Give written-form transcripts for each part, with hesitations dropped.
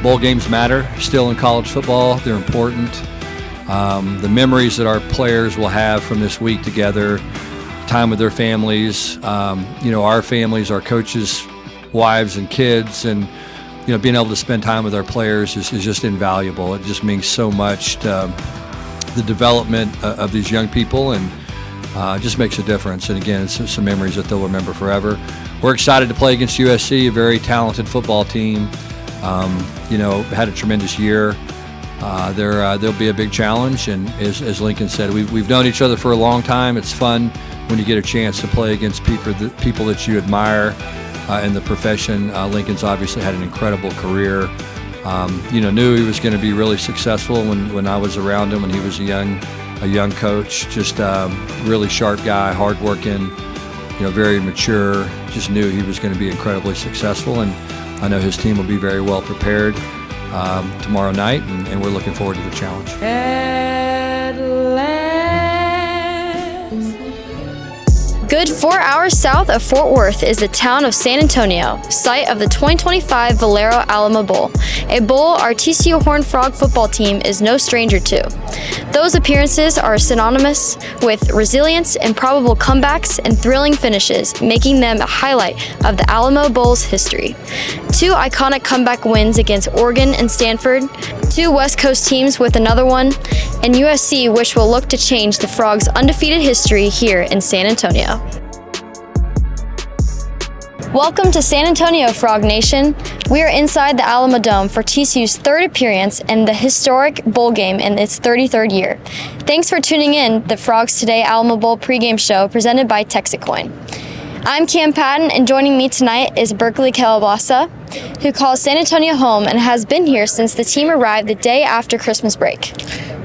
bowl games matter still in college football. They're important. The memories that our players will have from this week together, time with their families, our families, our coaches' wives and kids, and being able to spend time with our players is just invaluable. It just means so much to the development of these young people, and just makes a difference. And again, it's some memories that they'll remember forever. We're excited to play against USC, a very talented football team. Had a tremendous year. There'll be a big challenge, and as Lincoln said, we've known each other for a long time. It's fun when you get a chance to play against people that you admire in the profession. Lincoln's obviously had an incredible career. Knew he was going to be really successful when I was around him when he was a young coach. Just really sharp guy, hardworking, very mature. Just knew he was going to be incredibly successful, and I know his team will be very well prepared tomorrow night, and we're looking forward to the challenge. Good 4 hours south of Fort Worth is the town of San Antonio, site of the 2025 Valero Alamo Bowl, a bowl our TCU Horned Frog football team is no stranger to. Those appearances are synonymous with resilience, improbable comebacks, and thrilling finishes, making them a highlight of the Alamo Bowl's history. 2 iconic comeback wins against Oregon and Stanford, 2 West Coast teams with another one, and USC, which will look to change the Frogs' undefeated history here in San Antonio. Welcome to San Antonio, Frog Nation. We are inside the Alamo Dome for TCU's 3rd appearance in the historic bowl game in its 33rd year. Thanks for tuning in the Frogs Today Alamo Bowl pregame show presented by Texit Coin. I'm Cam Patton, and joining me tonight is Berkeley Calabasa, who calls San Antonio home and has been here since the team arrived the day after Christmas break.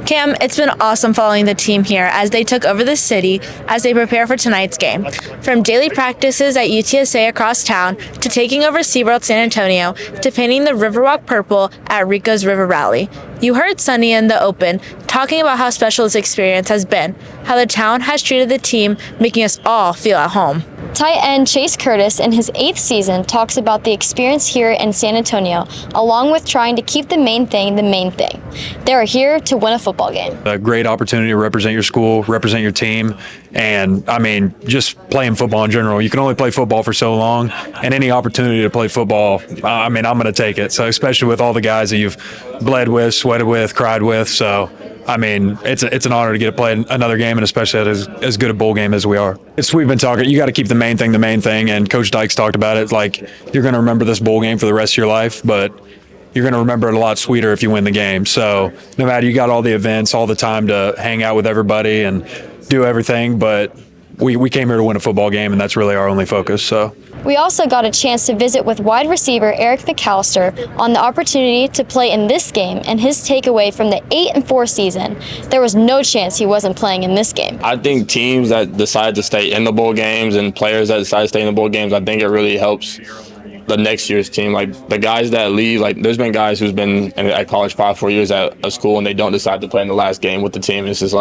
Cam, it's been awesome following the team here as they took over the city as they prepare for tonight's game. From daily practices at UTSA across town to taking over SeaWorld San Antonio to painting the Riverwalk purple at Rico's River Rally. You heard Sunny in the open talking about how special this experience has been, how the town has treated the team, making us all feel at home. Tight end Chase Curtis, in his 8th season, talks about the experience here in San Antonio, along with trying to keep the main thing the main thing. They are here to win a football game. A great opportunity to represent your school, represent your team, and just playing football in general. You can only play football for so long, and any opportunity to play football, I'm going to take it. So especially with all the guys that you've bled with, sweated with, cried with. So it's an honor to get to play another game, and especially at as good a bowl game as we are. We've been talking, you got to keep the main thing, and Coach Dykes talked about it. Like, you're going to remember this bowl game for the rest of your life, but you're going to remember it a lot sweeter if you win the game. So no matter, you got all the events, all the time to hang out with everybody and do everything, but we came here to win a football game, and that's really our only focus. So. We also got a chance to visit with wide receiver Eric McAllister on the opportunity to play in this game and his takeaway from the 8-4 season. There was no chance he wasn't playing in this game. I think teams that decide to stay in the bowl games and players that decide to stay in the bowl games, I think it really helps the next year's team. Like, the guys that leave, there's been guys who's been at college 5-4 years at a school, and they don't decide to play in the last game with the team. It's just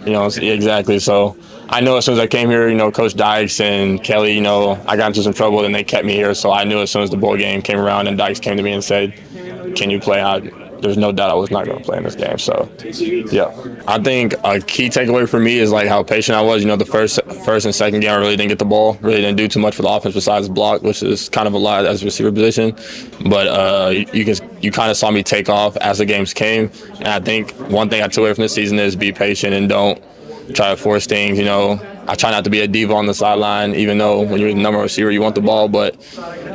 exactly. So I know as soon as I came here, Coach Dykes and Kelly, I got into some trouble and they kept me here. So I knew as soon as the bowl game came around and Dykes came to me and said, "Can you play?" There's no doubt I was not going to play in this game. So, yeah. I think a key takeaway for me is how patient I was. The first and second game, I really didn't get the ball. Really didn't do too much for the offense besides block, which is kind of a lot as a receiver position. But you kind of saw me take off as the games came. And I think one thing I took away from this season is be patient and don't try to force things. I try not to be a diva on the sideline, even though when you're the number one receiver, you want the ball. But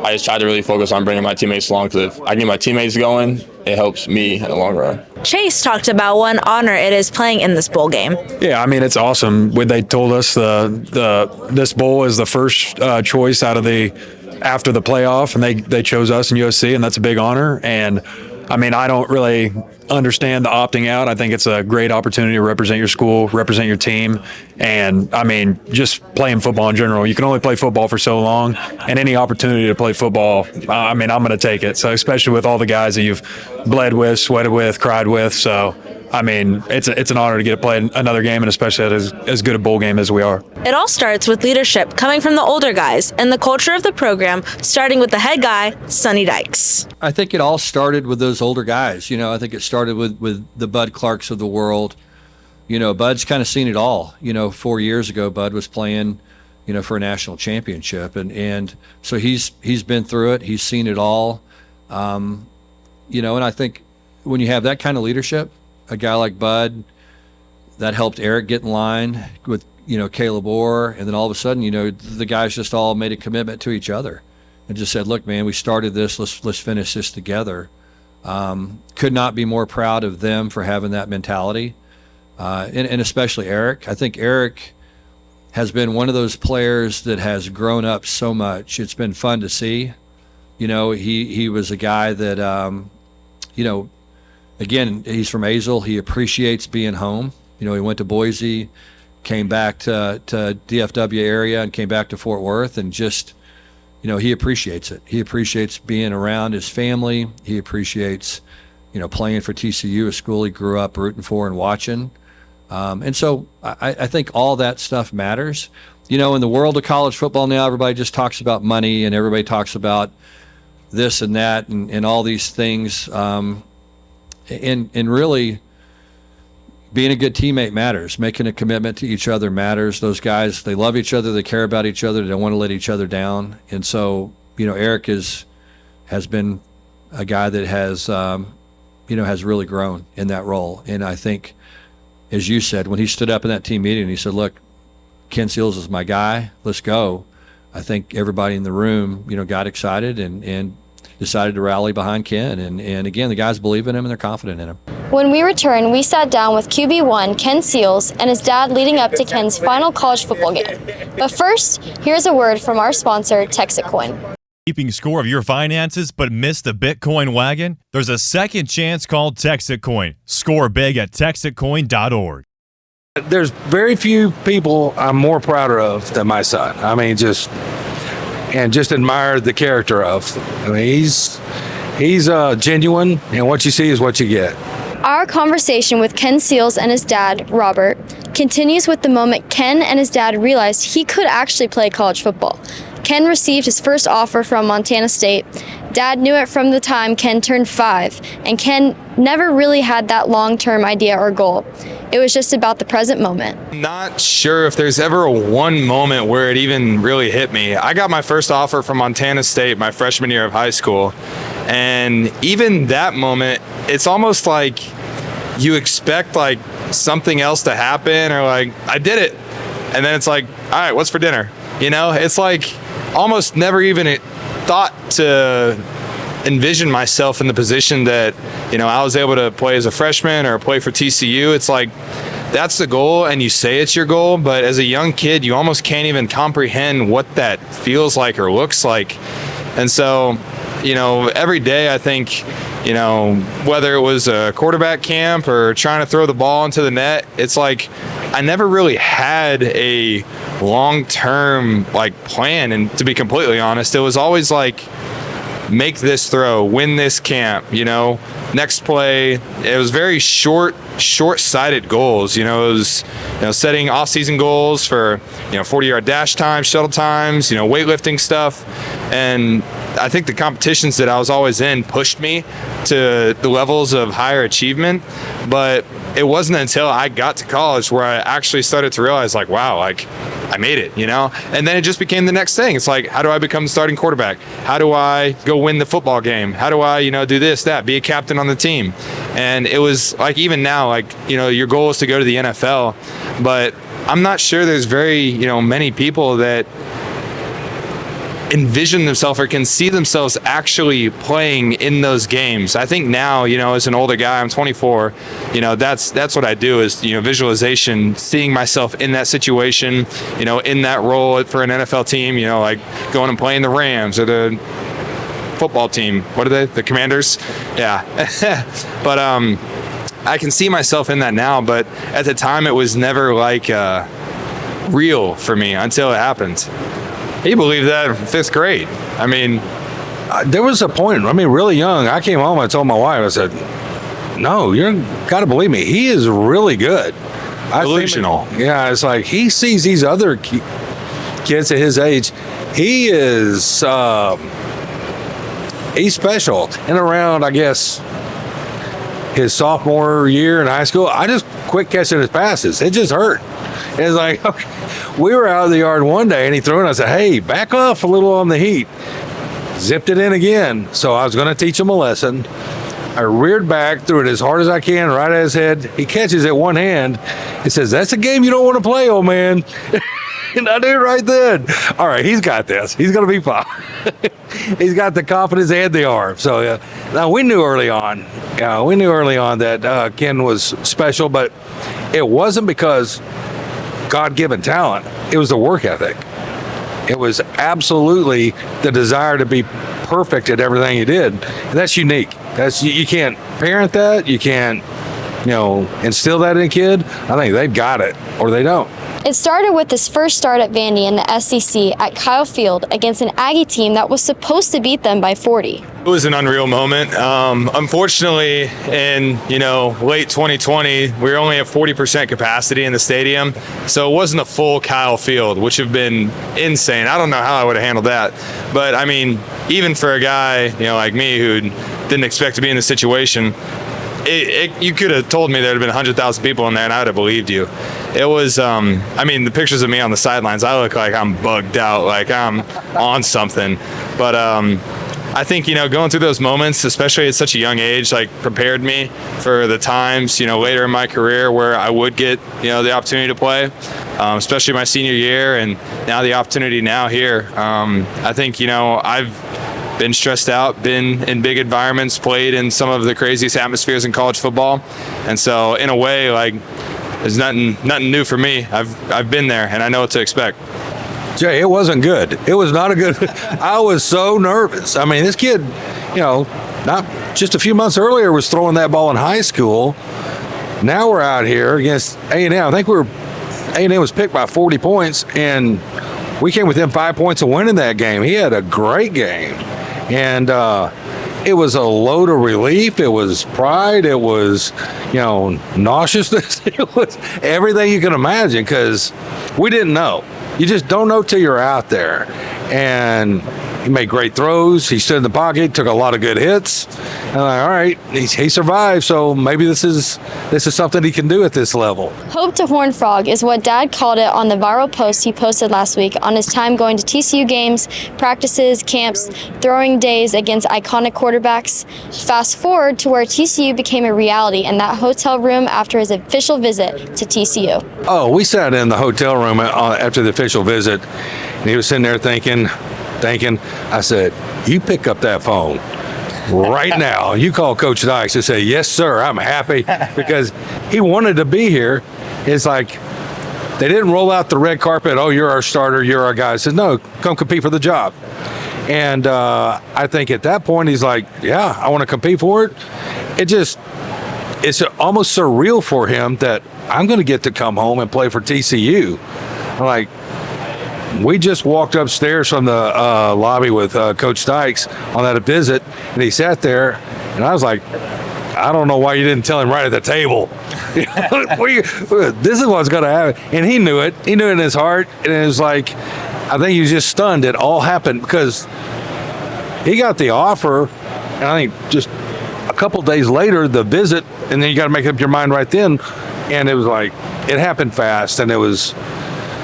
I just try to really focus on bringing my teammates along, because if I get my teammates going, it helps me in the long run. Chase talked about what an honor it is playing in this bowl game. Yeah, it's awesome. When they told us this bowl is the first choice after the playoff, and they chose us in USC, and that's a big honor. And I don't really understand the opting out. I think it's a great opportunity to represent your school, represent your team, and just playing football in general. You can only play football for so long, and any opportunity to play football, I'm going to take it. So especially with all the guys that you've bled with, sweated with, cried with. So I mean, it's an honor to get to play another game, and especially at as good a bowl game as we are. It all starts with leadership coming from the older guys and the culture of the program, starting with the head guy, Sonny Dykes. I think it all started with those older guys. I think it started with the Bud Clarks of the world. Bud's kind of seen it all. 4 years ago, Bud was playing, for a national championship, and so he's been through it. He's seen it all. And I think when you have that kind of leadership, a guy like Bud, that helped Eric get in line with, Caleb Orr, and then all of a sudden, the guys just all made a commitment to each other and just said, look, man, we started this, let's finish this together. Could not be more proud of them for having that mentality. And especially Eric. I think Eric has been one of those players that has grown up so much. It's been fun to see. He was a guy that, again, he's from Azle. He appreciates being home. He went to Boise, came back to DFW area and came back to Fort Worth, and just, he appreciates it. He appreciates being around his family. He appreciates, playing for TCU, a school he grew up rooting for and watching. And so I think all that stuff matters. In the world of college football now, everybody just talks about money and everybody talks about this and that and all these things. And really being a good teammate matters. Making a commitment to each other matters. Those guys, they love each other. They care about each other. They don't want to let each other down. And so, Eric has been a guy that has, has really grown in that role. And I think, as you said, when he stood up in that team meeting, he said, look, Ken Seals is my guy. Let's go. I think everybody in the room, got excited and decided to rally behind Ken. And again, the guys believe in him and they're confident in him. When we returned, we sat down with QB1 Ken Seals and his dad leading up to Ken's final college football game. But first, here's a word from our sponsor, Texit Coin. Keeping score of your finances but missed the Bitcoin wagon? There's a second chance called Texit Coin. Score big at texitcoin.org. There's very few people I'm more prouder of than my son. I mean, just admire the character of. I mean, he's genuine, and what you see is what you get. Our conversation with Ken Seals and his dad, Robert, continues with the moment Ken and his dad realized he could actually play college football. Ken received his first offer from Montana State. Dad knew it from the time Ken turned 5, and Ken never really had that long-term idea or goal. It was just about the present moment. Not sure if there's ever one moment where it even really hit me. I got my first offer from Montana State my freshman year of high school, and even that moment, it's almost like you expect like something else to happen, or like, I did it, and then it's like, all right, what's for dinner? It's like almost never even thought to envision myself in the position that, I was able to play as a freshman or play for TCU. It's like, that's the goal, and you say it's your goal, but as a young kid, you almost can't even comprehend what that feels like or looks like. And so, every day I think, whether it was a quarterback camp or trying to throw the ball into the net, it's like I never really had a long-term plan. And to be completely honest, it was always like, make this throw, win this camp, next play. It was very short-sighted goals. It was, setting off-season goals for, 40-yard dash times, shuttle times, weightlifting stuff. And I think the competitions that I was always in pushed me to the levels of higher achievement. But it wasn't until I got to college where I actually started to realize, wow, I made it, And then it just became the next thing. It's like, how do I become the starting quarterback? How do I go win the football game? How do I, do this, that, be a captain on the team? And it was like, even now, your goal is to go to the NFL, but I'm not sure there's very, many people that envision themselves or can see themselves actually playing in those games. I think now, as an older guy, I'm 24, that's what I do is, visualization, seeing myself in that situation, in that role for an NFL team, like going and playing the Rams or the football team. What are they? The Commanders? Yeah. But I can see myself in that now, but at the time it was never real for me until it happened. He believed that in 5th grade. I mean, there was a point, really young, I came home, I told my wife, I said, no, you're got to believe me. He is really good. Delusional. Yeah, it's like he sees these other kids at his age. He is he's special. And around, I guess, his sophomore year in high school, I just quit catching his passes. It just hurt. It's like, okay. We were out of the yard one day, and he threw it, and I said, hey, back off a little on the heat. Zipped it in again. So I was going to teach him a lesson. I reared back, threw it as hard as I can, right at his head. He catches it one hand. He says, that's a game you don't want to play, old man. And I knew right then, all right, he's got this. He's going to be fine. He's got the confidence and the arm. So now we knew early on. That Ken was special, but it wasn't because God-given talent. It was the work ethic. It was absolutely the desire to be perfect at everything he did. And that's unique. You can't parent that. You can't, instill that in a kid. I think they've got it or they don't. It started with his first start at Vandy in the SEC at Kyle Field against an Aggie team that was supposed to beat them by 40. It was an unreal moment. Unfortunately, in late 2020, we were only at 40% capacity in the stadium, so it wasn't a full Kyle Field, which would have been insane. I don't know how I would have handled that, but I mean, even for a guy like me who didn't expect to be in the situation, you could have told me there would have been 100,000 people in there, and I would have believed you. It was, the pictures of me on the sidelines, I look like I'm bugged out, like I'm on something. But I think, going through those moments, especially at such a young age, prepared me for the times, later in my career where I would get, the opportunity to play, especially my senior year and now the opportunity now here. I think, I've been stressed out, been in big environments, played in some of the craziest atmospheres in college football. And so in a way, there's nothing new for me. I've been there and I know what to expect. Jay, it wasn't good. It was not a good. I was so nervous. I mean, this kid, not just a few months earlier was throwing that ball in high school. Now we're out here against A&M. I think A&M was picked by 40 points, and we came within 5 points of winning that game. He had a great game, and it was a load of relief. It was pride. It was, nauseousness. It was everything you can imagine because we didn't know. You just don't know till you're out there. And he made great throws. He stood in the pocket, took a lot of good hits. And I'm like, all right, he survived, so maybe this is something he can do at this level. Hope to Horned Frog is what Dad called it on the viral post he posted last week on his time going to TCU games, practices, camps, throwing days against iconic quarterbacks. Fast forward to where TCU became a reality in that hotel room after his official visit to TCU. Oh, we sat in the hotel room after the official visit, and he was sitting there thinking. I said, you pick up that phone right now. You call Coach Dykes and say, yes, sir, I'm happy, because he wanted to be here. It's like they didn't roll out the red carpet. Oh, you're our starter. You're our guy. I said, no, come compete for the job. And I think at that point, he's like, yeah, I want to compete for it. It's almost surreal for him that I'm going to get to come home and play for TCU. I'm like, we just walked upstairs from the lobby with Coach Dykes on that visit, and he sat there, and I was like, I don't know why you didn't tell him right at the table. This is what's going to happen. And he knew it. He knew it in his heart, and it was like, I think he was just stunned it all happened because he got the offer, and I think just a couple days later, the visit, and then you got to make up your mind right then, and it was like, it happened fast, and it was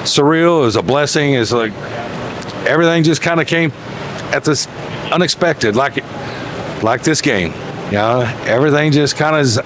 surreal. It was a blessing. It's like everything just kind of came at this unexpected, like this game. Everything just kind of is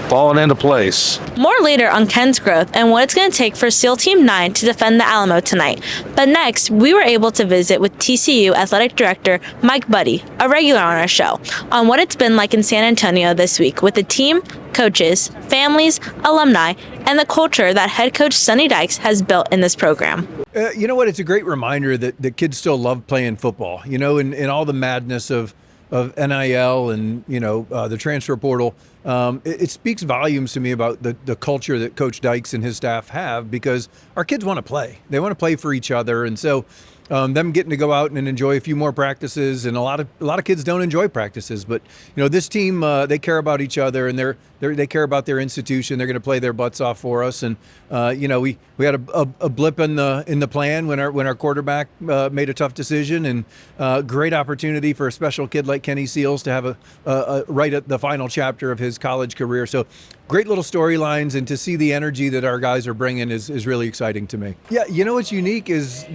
falling into place. More later on Ken's growth and what it's going to take for SEAL Team 9 to defend the Alamo tonight. But next, we were able to visit with TCU Athletic Director Mike Buddy, a regular on our show, on what it's been like in San Antonio this week with the team, coaches, families, alumni, and the culture that head coach Sonny Dykes has built in this program. You know what? It's a great reminder that kids still love playing football, in all the madness of NIL and, the transfer portal. It speaks volumes to me about the culture that Coach Dykes and his staff have, because our kids want to play. They want to play for each other. And so them getting to go out and enjoy a few more practices. And a lot of kids don't enjoy practices, but this team, they care about each other, and they care about their institution. They're going to play their butts off for us. And we had a blip in the plan when our quarterback made a tough decision, and great opportunity for a special kid like Kenny Seals to have a right at the final chapter of his college career. So great little storylines, and to see the energy that our guys are bringing is really exciting to me. Yeah, what's unique is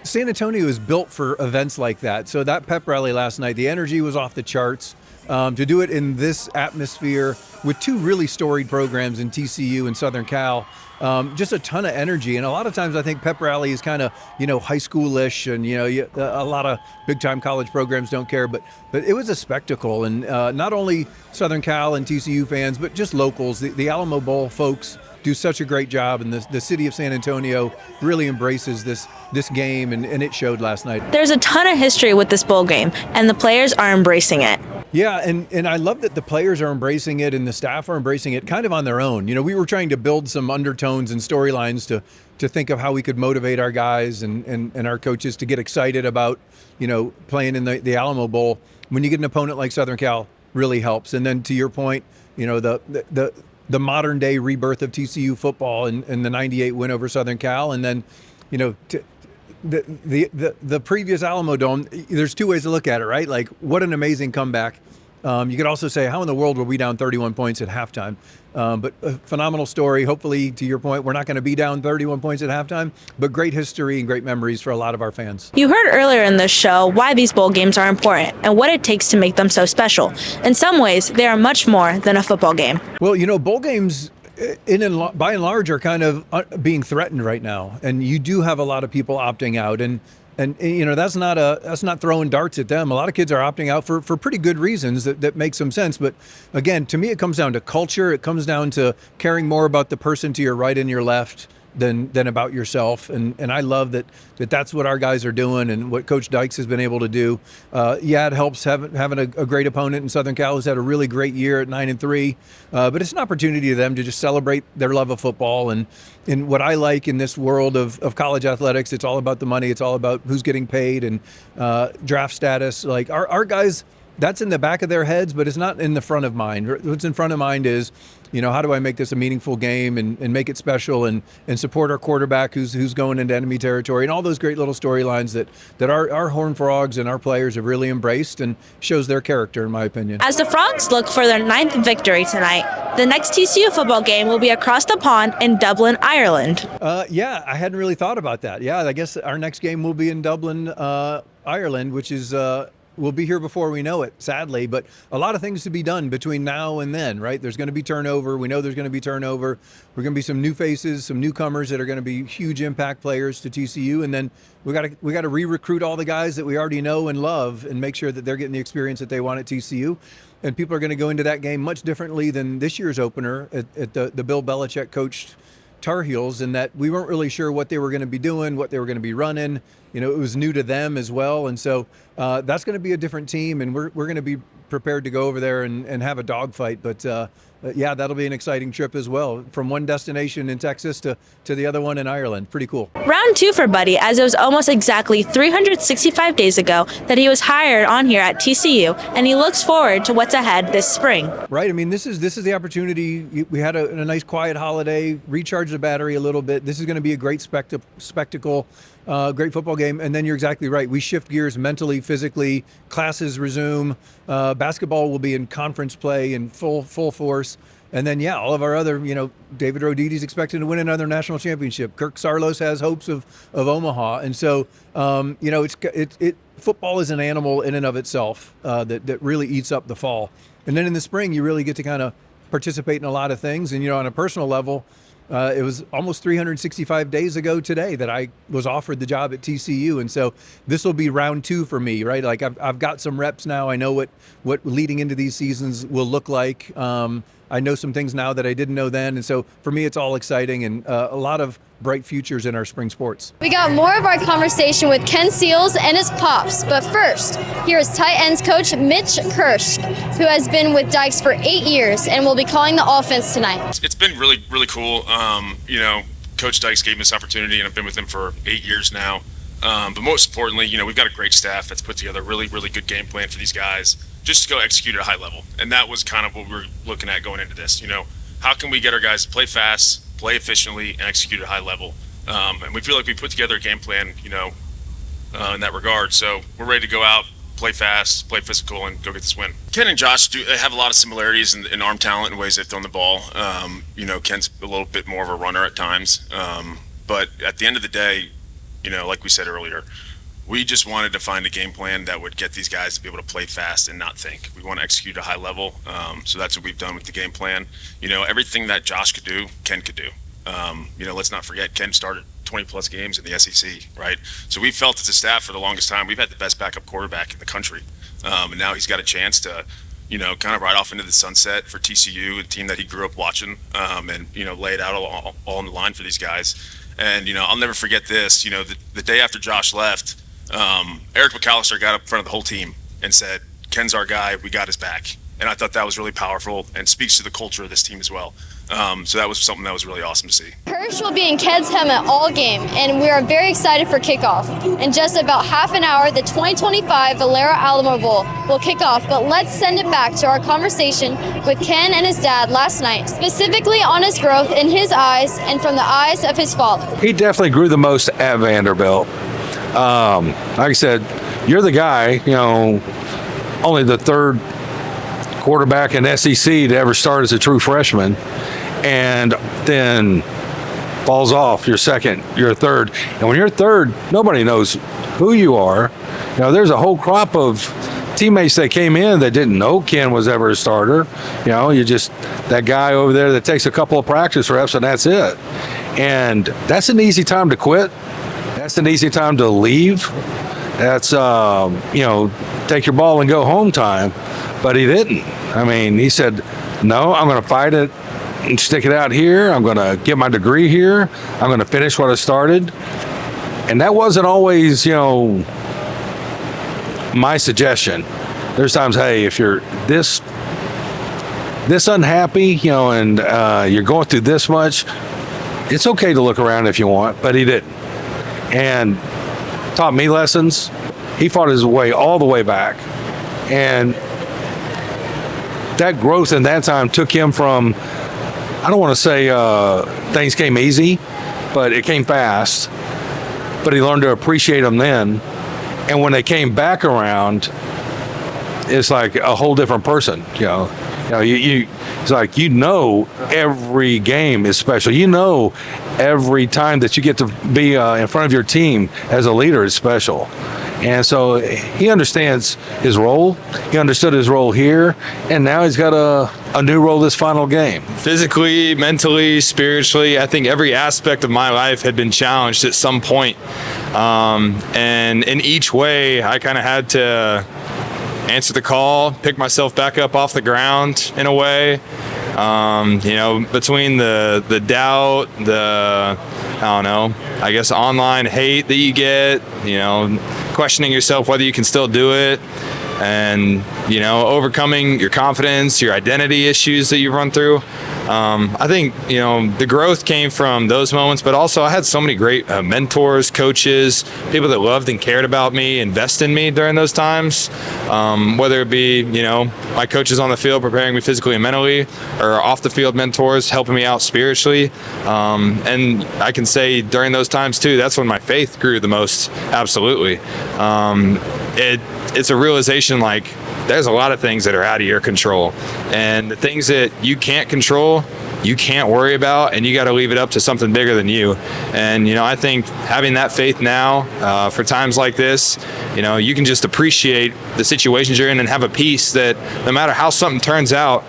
San Antonio is built for events like that. So that pep rally last night, the energy was off the charts. To do it in this atmosphere with two really storied programs in TCU and Southern Cal, just a ton of energy. And a lot of times I think pep rally is kind of, high schoolish, and, a lot of big time college programs don't care, but it was a spectacle. And not only Southern Cal and TCU fans, but just locals, the Alamo Bowl folks do such a great job, and the city of San Antonio really embraces this game, and it showed last night. There's a ton of history with this bowl game, and the players are embracing it. Yeah, and I love that the players are embracing it and the staff are embracing it kind of on their own. We were trying to build some undertones and storylines to think of how we could motivate our guys and our coaches to get excited about, playing in the Alamo Bowl. When you get an opponent like Southern Cal, really helps. And then to your point, the modern day rebirth of TCU football and the 98 win over Southern Cal, and then, the previous Alamo Dome, there's two ways to look at it, right? Like, what an amazing comeback. You could also say, how in the world were we down 31 points at halftime? But a phenomenal story. Hopefully, to your point, we're not going to be down 31 points at halftime, but great history and great memories for a lot of our fans. You heard earlier in this show why these bowl games are important and what it takes to make them so special. In some ways, they are much more than a football game. Well, bowl games by and large are kind of being threatened right now, and you do have a lot of people opting out, and that's not throwing darts at them. A lot of kids are opting out for pretty good reasons that make some sense. But again, to me, it comes down to culture. It comes down to caring more about the person to your right and your left than about yourself. And I love that's what our guys are doing, and what Coach Dykes has been able to do. It helps having a great opponent in Southern Cal who's had a really great year at 9-3. But it's an opportunity to them to just celebrate their love of football. And what I like in this world of college athletics, it's all about the money. It's all about who's getting paid and draft status. Like our guys, that's in the back of their heads, but it's not in the front of mind. What's in front of mind is, how do I make this a meaningful game and make it special and support our quarterback who's going into enemy territory, and all those great little storylines that our Horned Frogs and our players have really embraced, and shows their character, in my opinion. As the Frogs look for their 9th victory tonight, the next TCU football game will be across the pond in Dublin, Ireland. I hadn't really thought about that. Yeah, I guess our next game will be in Dublin, Ireland, which is we'll be here before we know it, sadly, but a lot of things to be done between now and then, right? There's going to be turnover. We know there's going to be turnover. We're going to be some new faces, some newcomers that are going to be huge impact players to TCU, and then we got to re-recruit all the guys that we already know and love, and make sure that they're getting the experience that they want at TCU. And people are going to go into that game much differently than this year's opener at the Bill Belichick coached Tar Heels, in that we weren't really sure what they were going to be doing, what they were going to be running. It was new to them as well. And so that's going to be a different team, and we're going to be prepared to go over there and have a dogfight. But that'll be an exciting trip as well, from one destination in Texas to the other one in Ireland. Pretty cool. Round 2 for Buddy, as it was almost exactly 365 days ago that he was hired on here at TCU, and he looks forward to what's ahead this spring. Right. I mean, this is the opportunity. We had a nice quiet holiday, recharge the battery a little bit. This is going to be a great spectacle. Great football game. And then you're exactly right. We shift gears mentally, physically. Classes resume. Basketball will be in conference play in full force. And then, all of our other, David Roditi's expected to win another national championship. Kirk Sarlos has hopes of Omaha. And so, football is an animal in and of itself that really eats up the fall. And then in the spring, you really get to kind of participate in a lot of things. And, on a personal level, it was almost 365 days ago today that I was offered the job at TCU. And so this will be round 2 for me, right? Like I've got some reps now. I know what leading into these seasons will look like. I know some things now that I didn't know then. And so for me, it's all exciting, and a lot of bright futures in our spring sports. We got more of our conversation with Ken Seals and his pops, but first, here is tight ends coach Mitch Kirsch, who has been with Dykes for 8 years and will be calling the offense tonight. It's been really cool. Coach Dykes gave me this opportunity, and I've been with him for 8 years now. But most importantly, we've got a great staff that's put together a really, really good game plan for these guys just to go execute at a high level. And that was kind of what we were looking at going into this. How can we get our guys to play fast, play efficiently, and execute at a high level? And we feel like we put together a game plan, in that regard. So we're ready to go out, play fast, play physical, and go get this win. Ken and Josh they have a lot of similarities in arm talent and ways they've thrown the ball. Ken's a little bit more of a runner at times. But at the end of the day, like we said earlier, we just wanted to find a game plan that would get these guys to be able to play fast and not think. We want to execute at a high level. So that's what we've done with the game plan. Everything that Josh could do, Ken could do. Let's not forget, Ken started 20-plus games in the SEC, right? So we felt as a staff for the longest time, we've had the best backup quarterback in the country. And now he's got a chance to, kind of ride off into the sunset for TCU, a team that he grew up watching, and, lay it out all on the line for these guys. And, I'll never forget this. The day after Josh left, Eric McAllister got up in front of the whole team and said, Ken's our guy, we got his back. And I thought that was really powerful and speaks to the culture of this team as well. So that was something that was really awesome to see. Kirsch will be in Ken's helmet all game, and we are very excited for kickoff. In just about half an hour, the 2025 Valero Alamo Bowl will kick off, but let's send it back to our conversation with Ken and his dad last night, specifically on his growth in his eyes and from the eyes of his father. He definitely grew the most at Vanderbilt. Like I said, you're the guy, only the third quarterback in SEC to ever start as a true freshman, and then falls off your second, your third. And when you're third, nobody knows who you are. There's a whole crop of teammates that came in that didn't know Ken was ever a starter. You're just that guy over there that takes a couple of practice reps and that's it. And that's an easy time to quit. That's an easy time to leave. That's, take your ball and go home time. But he didn't. He said, no, I'm going to fight it and stick it out here. I'm going to get my degree here. I'm going to finish what I started. And that wasn't always, my suggestion. There's times, hey, if you're this unhappy, and you're going through this much, it's okay to look around if you want, but he didn't. And taught me lessons. He fought his way all the way back. And that growth in that time took him from, I don't want to say things came easy, but it came fast. But he learned to appreciate them then. And when they came back around, it's like a whole different person. It's like, every game is special. Every time that you get to be in front of your team as a leader is special. And so he understands his role. He understood his role here, and now he's got a new role this final game. Physically, mentally, spiritually, I think every aspect of my life had been challenged at some point. And in each way, I kind of had to answer the call, pick myself back up off the ground in a way. Between the doubt, I guess online hate that you get, questioning yourself whether you can still do it, and, overcoming your confidence, your identity issues that you've run through. I think, the growth came from those moments, but also I had so many great mentors, coaches, people that loved and cared about me, invest in me during those times, whether it be, my coaches on the field preparing me physically and mentally, or off the field mentors helping me out spiritually. And I can say during those times too, that's when my faith grew the most. Absolutely. It's a realization like there's a lot of things that are out of your control, and the things that you can't control, you can't worry about, and you got to leave it up to something bigger than you. And, I think having that faith now for times like this, you can just appreciate the situations you're in and have a peace that no matter how something turns out,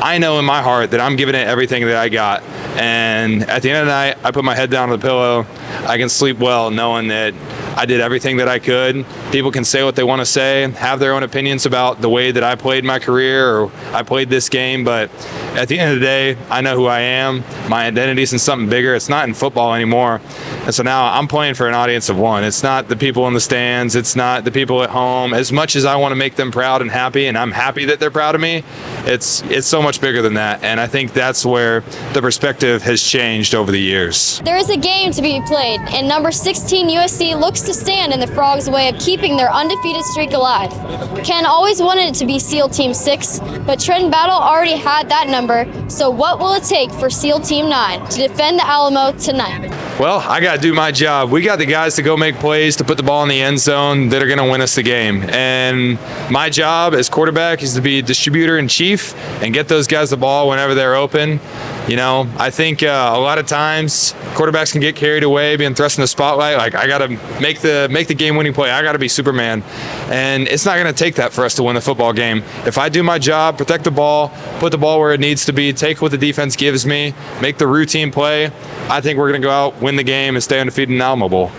I know in my heart that I'm giving it everything that I got. And at the end of the night, I put my head down on the pillow. I can sleep well knowing that I did everything that I could. People can say what they want to say, have their own opinions about the way that I played my career or I played this game, but at the end of the day, I know who I am. My identity's in something bigger. It's not in football anymore. And so now I'm playing for an audience of one. It's not the people in the stands. It's not the people at home. As much as I want to make them proud and happy, and I'm happy that they're proud of me, it's so much bigger than that. And I think that's where the perspective has changed over the years. There is a game to be played, and number 16 USC looks to stand in the Frogs' way of keeping their undefeated streak alive. Ken always wanted it to be SEAL Team 6, but Trenton Battle already had that number, so what will it take for SEAL Team 9 to defend the Alamo tonight? Well, I got to do my job. We got the guys to go make plays to put the ball in the end zone that are going to win us the game. And my job as quarterback is to be distributor in chief and get those guys the ball whenever they're open. You know, I think a lot of times quarterbacks can get carried away being thrust in the spotlight. Like, I got to make the game-winning play. I got to be Superman. And it's not going to take that for us to win the football game. If I do my job, protect the ball, put the ball where it needs to be, take what the defense gives me, make the routine play, I think we're going to go out, win the game, and stay undefeated in the Alamo Bowl.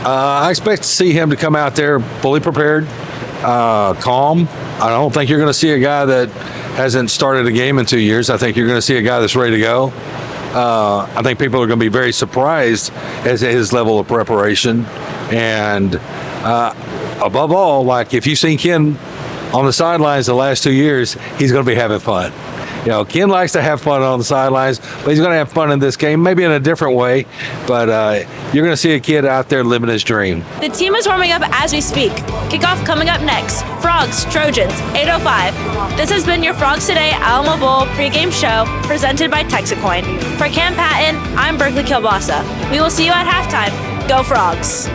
I expect to see him to come out there fully prepared, calm. I don't think you're going to see a guy that hasn't started a game in 2 years. I think you're going to see a guy that's ready to go. I think people are going to be very surprised at his level of preparation. And above all, like, if you've seen Ken on the sidelines the last 2 years, he's going to be having fun. You know, Ken likes to have fun on the sidelines, but he's going to have fun in this game, maybe in a different way. But you're going to see a kid out there living his dream. The team is warming up as we speak. Kickoff coming up next. Frogs, Trojans, 8:05. This has been your Frogs Today Alamo Bowl pregame show presented by Texit. For Cam Patton, I'm Berkeley Kilbasa. We will see you at halftime. Go Frogs!